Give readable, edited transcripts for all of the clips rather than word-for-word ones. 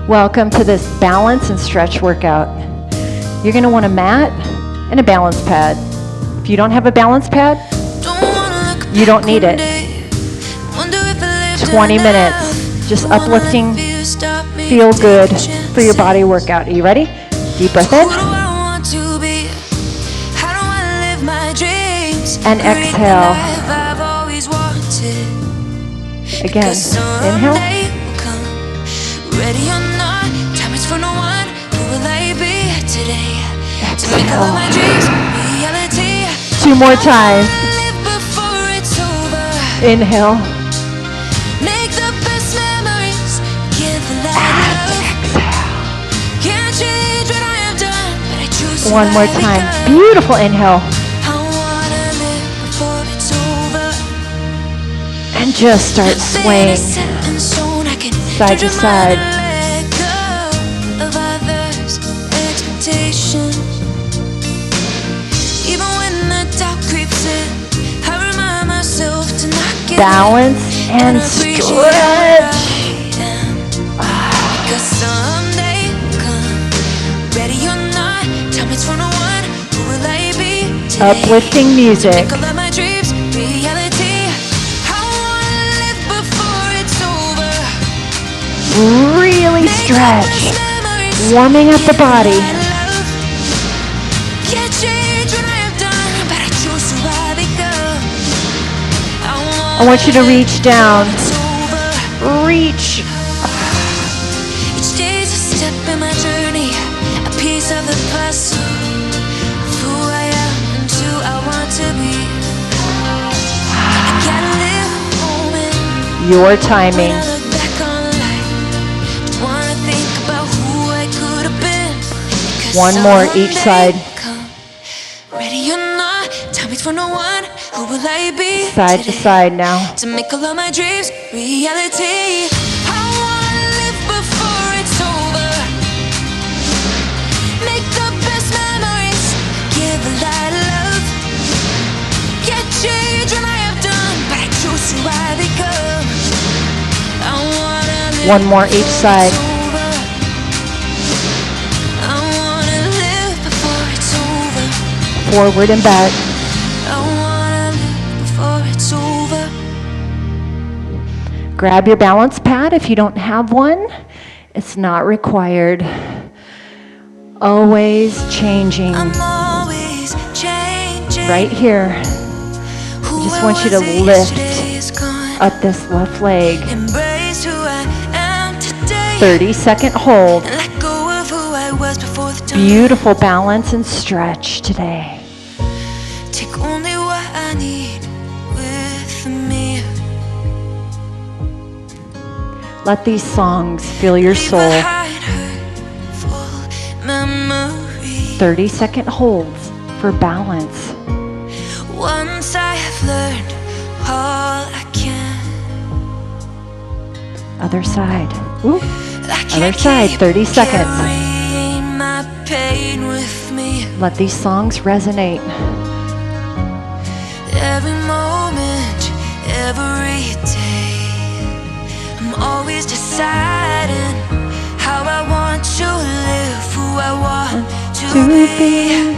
Welcome to this balance and stretch workout. You're going to want a mat and a balance pad. If you don't have a balance pad, you don't need it. 20 minutes, just uplifting, feel good for your body workout. Are you ready? Deep breath in. And exhale. Again, inhale. Ready or not, time is for no one. Who will I be today? Exhale. 2 more times. Inhale. Make the best memories. Give the And exhale. Can't change what I have done, but I choose to 1 more let it time. go. Beautiful inhale. I wanna live before it's over. And just start swaying side to side. Balance and stretch. Because someday come, ready or not, time is for no one. Who will I be today? Uplifting music. Make all of my dreams reality. I wanna live before it's over. Really stretch. Warming up the body. Can't change what I have done, but I choose to let it go. I want you to reach down. Reach. Each day's a step in my journey, a piece of the puzzle of who I am and who I want to be. I gotta live a moment. Your timing. When I look back on life, don't wanna think about who I could have been. 1 more each side. Ready or not, time is for no one. Who will I be Side to today? side now. To make all of my dreams reality. I wanna live before it's over. Make the best memories. Give a lot of love. Can't change what I have done, but I choose to let it go. I wanna live 1 more each before side. it's over. I wanna live before it's over. Forward and back. I wanna live before it's over. Grab your balance pad if you don't have one. It's not required. Always changing. I'm always changing. Right here. Who just I want you to was lift yesterday is gone. Up this left leg. Embrace who I am today. 30-second hold. And let go of who I was before the time. Beautiful balance and stretch today. Take only what I need with me. Let these songs fill your Leave soul. behind hurtful memories. 30-second holds for balance. Once I have learned all I can. Other side. Ooh. I Other can't side, keep 30 seconds. carrying my pain with me. Let these songs resonate. Every moment, every day, I'm always deciding how I want to live, who I want to be.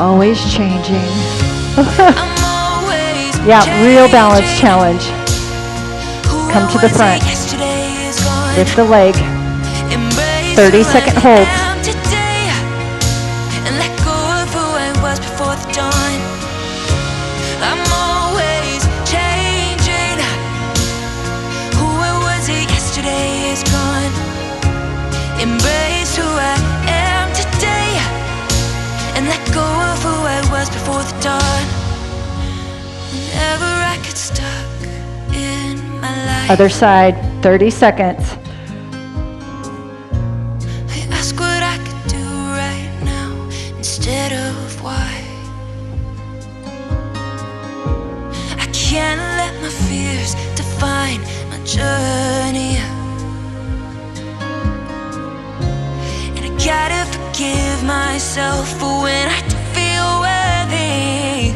Always changing. I'm always Yeah, real balance changing. challenge. Who Come I to the was front. yesterday is gone. Lift the leg. Embrace 30-second who I holds. am today, and let go of who I was before the dawn. I'm always changing. Who I was yesterday is gone. Embrace who I am today, and let go of who I was before the dawn. Whenever I get stuck in my life, Other side, 30 seconds. I ask what I could do right now instead of why. I can't let my fears define my journey. And I gotta forgive myself for when I don't feel worthy.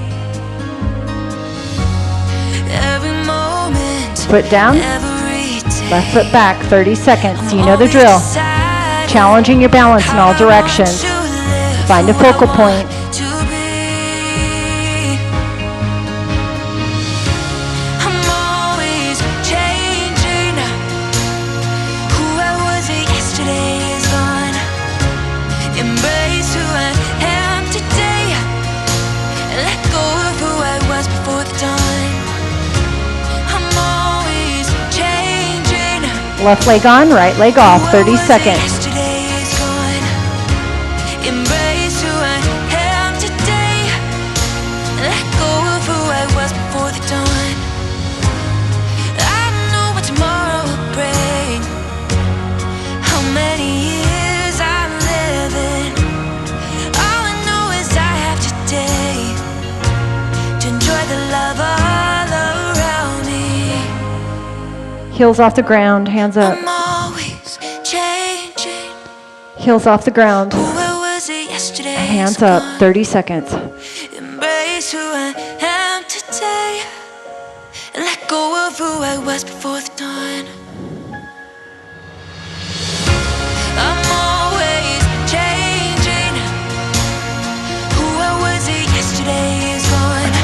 Every moment, Foot down. every day, Left foot back, 30 seconds. You know the drill. Challenging your balance in all directions. Find a focal point. Left leg on, right leg off, 30 seconds. Heels off the ground, hands up. Heels off the ground. Hands up, 30 seconds. Embrace who I am today and let go of who I was before the dawn. I'm always changing. Who I was yesterday is gone.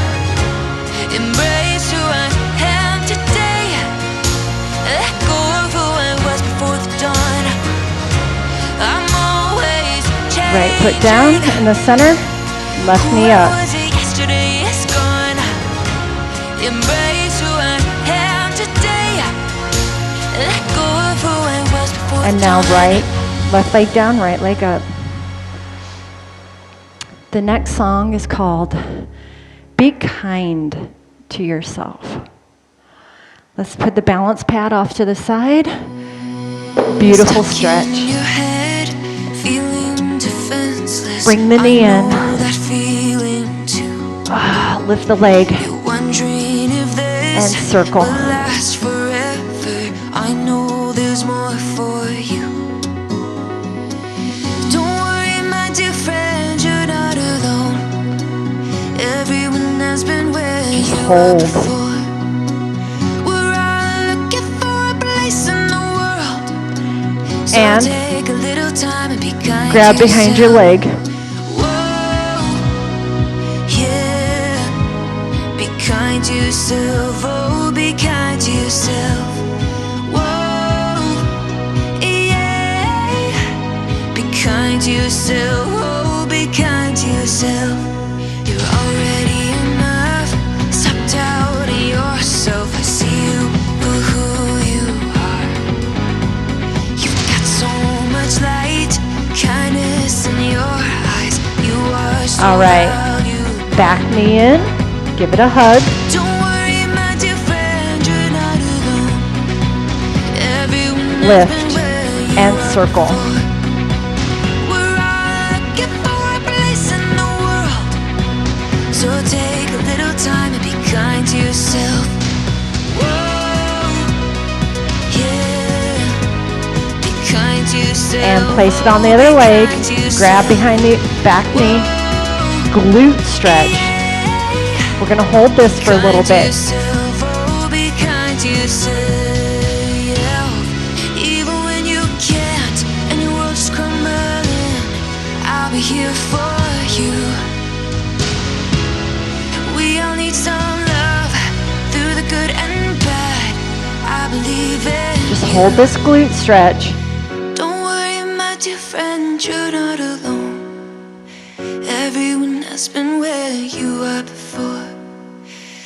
Embrace who I am today. Let go of who I was before the dawn. I'm always changing. Right foot down in the center, left knee up. Yesterday is gone. Embrace who I am today. Let go of who I was before. And now right, left leg down, right leg up. The next song is called Be Kind to Yourself. Let's put the balance pad off to the side. Beautiful stretch. Bring the knee in. Lift the leg and circle. I know there's more for you. Don't worry, my dear friend, you're not alone. Everyone has been where you were before. We're all looking for a place in the world. So And take a little time and be kind grab to behind yourself. your leg. Kind to yourself, oh, be kind to yourself. Whoa, yeah. Be kind to yourself, oh, be kind to yourself. You're already enough. Stop doubting yourself. I see you for who you are. You've got so much light, kindness in your eyes. You are so All right, valuable. back knee in. Give it a hug. Don't worry, my dear friend, you're not alone. Everyone Lift has been where you and were circle. before. We're all looking for a place in the world. So take a little time and be kind to yourself. Whoa, yeah. Be kind to yourself. And place it on the other leg. Grab behind the back knee. Glute stretch. We're going to hold this for a little bit. Be kind to yourself. Even when you can't and your world's crumbling, I'll be here for you. We all need some love through the good and bad. I believe it. Just hold this glute stretch. Don't worry, my dear friend, you're not alone. Everyone has been where you were before.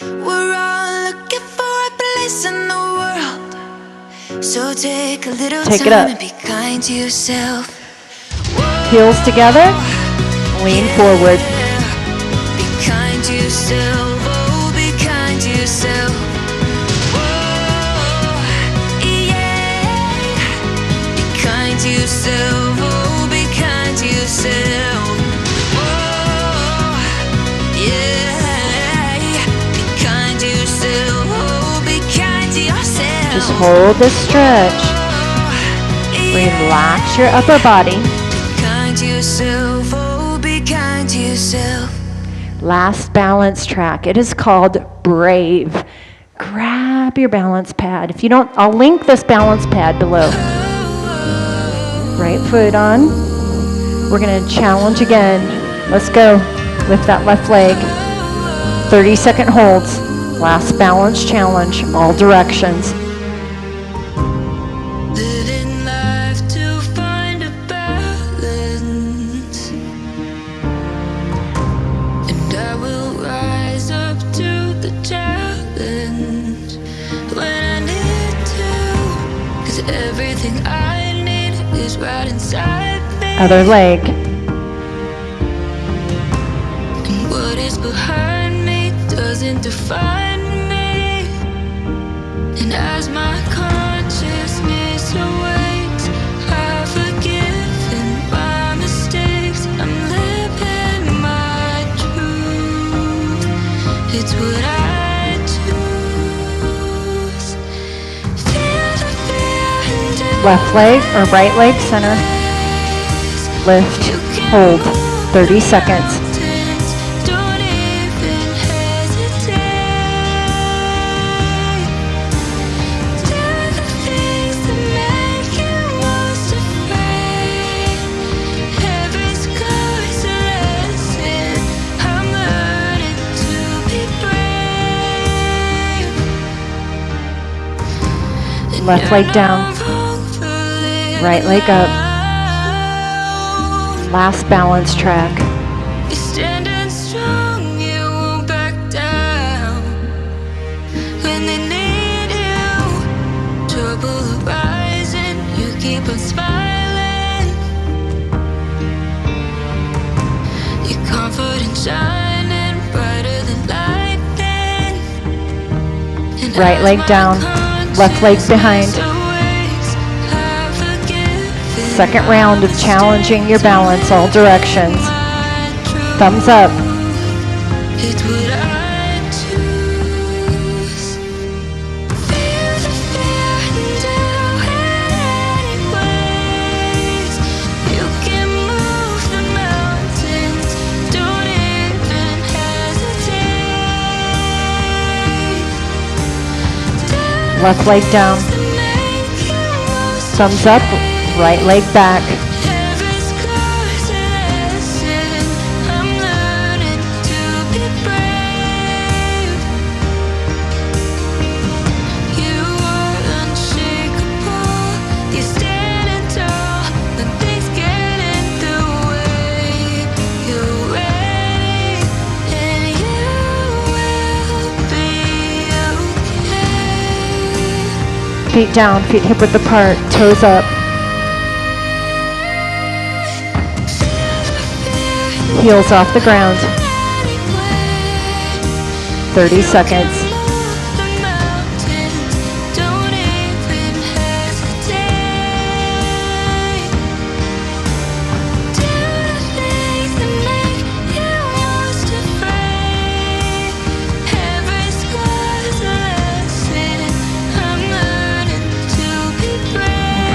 We're all looking for a place in the world. So take a little Take it time up. and be kind to yourself. Heels together. Lean forward. Be kind to yourself. Oh, be kind to yourself. Whoa, yeah. Be kind to yourself. Oh, be kind to yourself. Whoa, yeah. Be kind to yourself. Oh, be kind to yourself. Just hold this stretch. Relax your upper body. Be kind to yourself. Oh, be kind to yourself. Last balance track. It is called Brave. Grab Grab your balance pad. If you don't, I'll link this balance pad below. Right foot on. We're gonna challenge again. Let's go. Lift that left leg. 30-second holds. Last balance challenge, all directions. Living life to find a balance, and I will rise up to the challenge when I need to, 'cause everything I need is right inside me. Other leg. And what is behind me doesn't define me. And as my consciousness awakes, I've forgiven my mistakes. I'm living my truth. It's what I choose. Feel the fear and Left leg or right leg, center. Lift, hold, 30 seconds. don't even hesitate. Do the things that make you most afraid. Every scar's a lesson. I'm learning to be brave. Left leg down. Right leg up. Last balance track. You're standing strong, you won't back down. When they need you, trouble arising, you keep on smiling. Your confidence shining brighter than lightning. And Right as leg my down, left leg behind. consciousness awakes, I've forgiven Second round of challenging your balance, all directions. Thumbs up. It's what I choose. Feel the fear and do it anyways. You can move the mountains. Don't even hesitate. Left leg down. Thumbs up. Right leg back. Every scar's a lesson. I'm learning to be brave. You are unshakable. You're standing tall when things get in the way. You're ready, and you will be okay. Feet down, feet hip width apart, toes up. Heels off the ground. 30 seconds.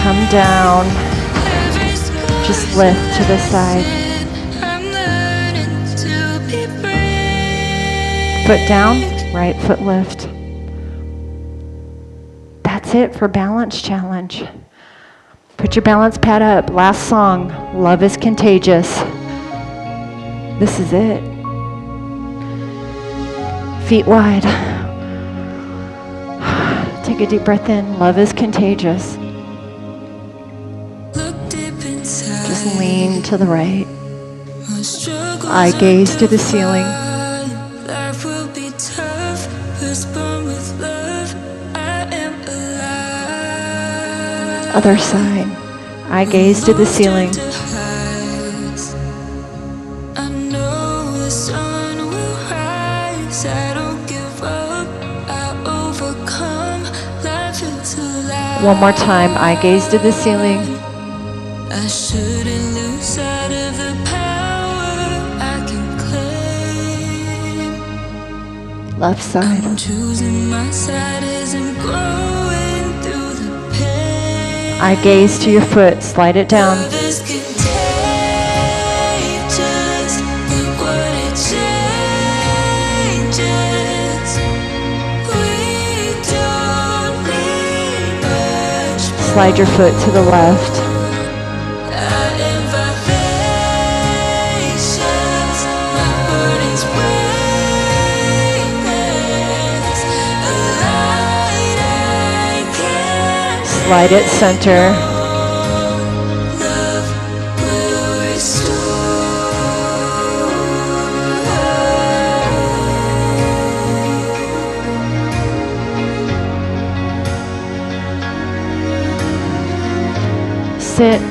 Come down. Just lift to the side. Foot down, right foot lift. That's it for balance challenge. Put your balance pad up. Last song, Love is Contagious. This is it. Feet wide. Take a deep breath in. Love is contagious. Just lean to the right. Eye gaze to the ceiling. Life will be tough, respond with love. I am alive. Other side. Eye gaze to the ceiling. I know the sun will rise. I don't give up. I overcome. Life is alive. One more time. Eye gaze to the ceiling. I shouldn't lose sight of the power I can claim. Left side. I'm choosing my side as I'm growing through the pain. Eye gaze to your foot. Slide it down. Love is contagious. Look what it changes. We don't Slide your foot to the left. Slide it center. Sit.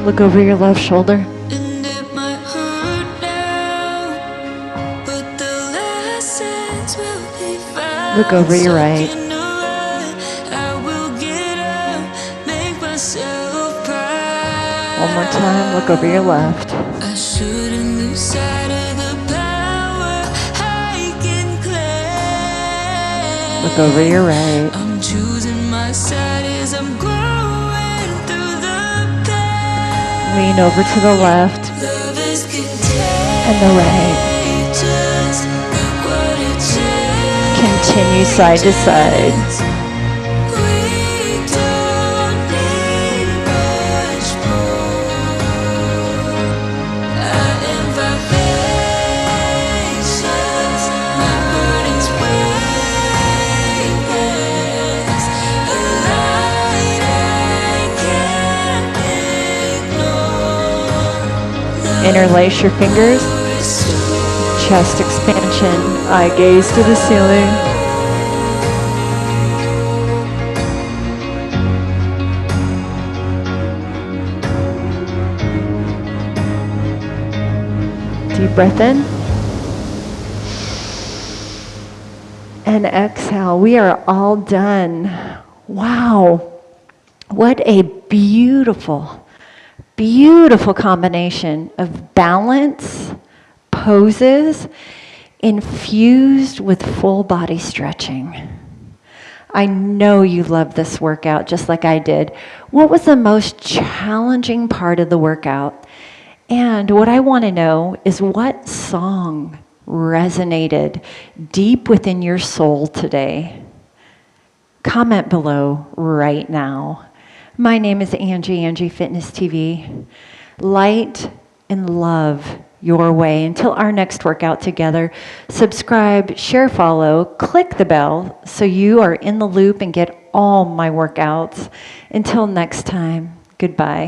Look over your left shoulder. And it might hurt now, but the lessons will be found. Look over your right. I will get up, make myself proud. One more time. Look over your left. I shouldn't lose sight of the power I can claim. Look over your right. I'm choosing my side as I'm growing through the pain. Lean over to the left Love is and the right. contagious. Look what it changes. Continue side to side. We don't need much more. I am vivacious. My burdens weightless. A light I can't ignore. Interlace your fingers. Chest expansion. Eye gaze to the ceiling. Deep breath in. And exhale. We are all done. Wow. What a beautiful, beautiful combination of balance, poses, infused with full body stretching. I know you love this workout just like I did. What was the most challenging part of the workout? And what I want to know is what song resonated deep within your soul today? Comment below right now. My name is Angie, AngieFitnessTV. Light and love your way. Until our next workout together, subscribe, share, follow, click the bell so you are in the loop and get all my workouts. Until next time, goodbye.